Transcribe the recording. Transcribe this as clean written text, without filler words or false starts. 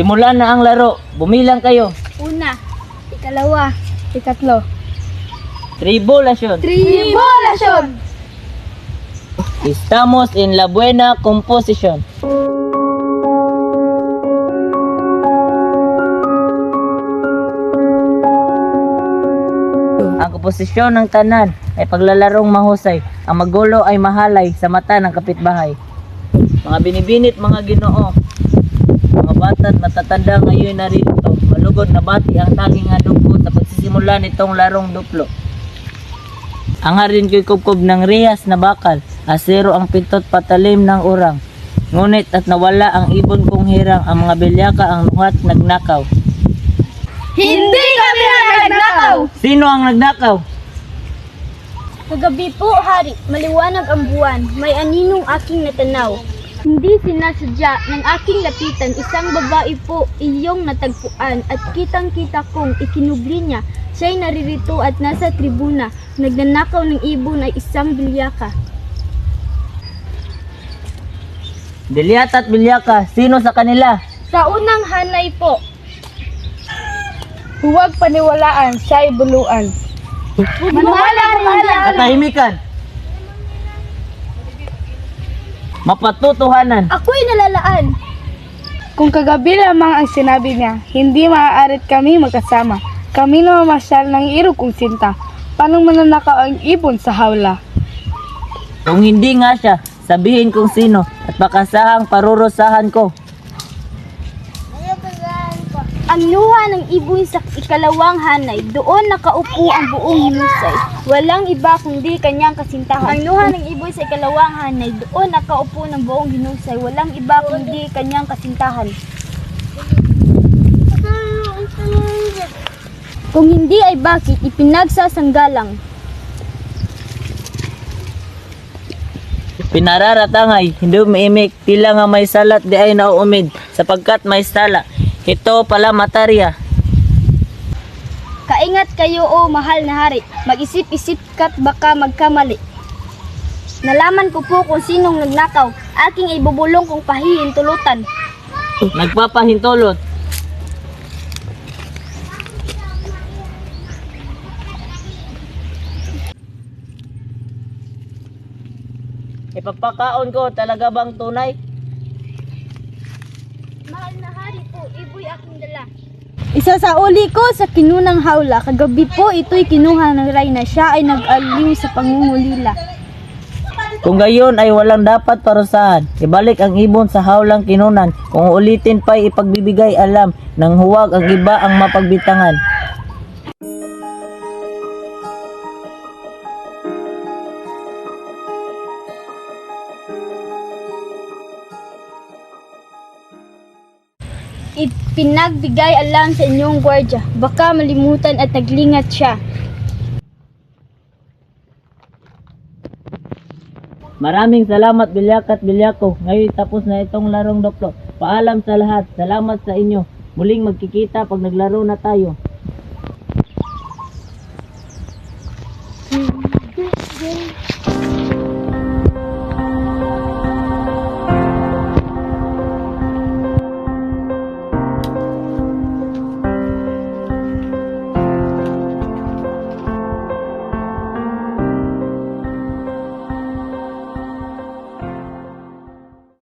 Simulan na ang laro. Bumilang kayo. Una, ikalawa, ikatlo. Tribulasyon. Tribulasyon! Estamos en la buena composición. Ang komposisyon ng tanan ay paglalarong mahusay. Ang magulo ay mahalay sa mata ng kapitbahay. Mga binibinit, mga Ginoo, mga bata at matatanda ngayon narito. Malugod na bati ang tanging hadugko sa pagsisimula nitong larong duplo. Ang harin ko'y kubkob ng rihas na bakal. Asero ang pintot patalim ng urang. Ngunit at nawala ang ibon kong hirang. Ang mga bilyaka ang nuhat nagnakaw. Hindi kami ang nagnakaw! Sino ang nagnakaw? Kagabi po, hari, maliwanag ang buwan. May aninong aking natanaw. Hindi sinasadya ng aking lapitan, isang babae po iyong natagpuan at kitang-kita kong ikinubli niya. Siya'y naririto at nasa tribuna. Nagnanakaw ng ibon ay isang bilyaka. Dilyata at bilyaka, sino sa kanila? Sa unang hanay po. Huwag paniwalaan, siya'y buluan. Maniwala. Katahimikan. Mapatutuhanan. Ako'y nalalaan. Kung kagabi lamang ang sinabi niya, hindi maaarit kami magkasama. Kami na mamasyal ng irog kong sinta. Paano mananakaw ang ibon sa hawla? Kung hindi nga siya, sabihin kong sino at pakasahang parurusahan ko. Ang luha ng ibon sa ikalawang hanay, doon nakaupo ang buong hinusay. Walang iba kundi kanyang kasintahan. Ang luha ng ibon sa ikalawang hanay, doon nakaupo ng buong hinusay. Walang iba kundi kanyang kasintahan. Kung hindi ay bakit ipinagsasanggalang. Pinararatangay, hindi umiimik, tila nga may salat di ay nauumid, sapagkat may sala. Ito pala matarya. Kaingat kayo o mahal na hari, mag-isip-isip kat baka magkamali. Nalaman ko po kung sinong nagnakaw, aking ibubulong kung pahihintulutan. Nagpapahintulot. Ipapakaon ko, talaga bang tunay? Mahal na hari po, iboy aking dala. Isa sa uli ko sa kinunang hawla, kagabi po ito'y kinuha ng Reyna. Siya ay nag-aliw sa pangungulila. Kung gayon ay walang dapat parusahan. Ibalik ang ibon sa hawlang kinunan. Kung ulitin pa'y ipagbibigay alam, nang huwag ang iba ang mapagbitangan. Ipinagbigay alam sa inyong gwardya, baka malimutan at naglingat siya. Maraming salamat Bilyaka at Bilyako. Ngayon tapos na itong larong duplo. Paalam sa lahat. Salamat sa inyo. Muling magkikita pag naglaro na tayo.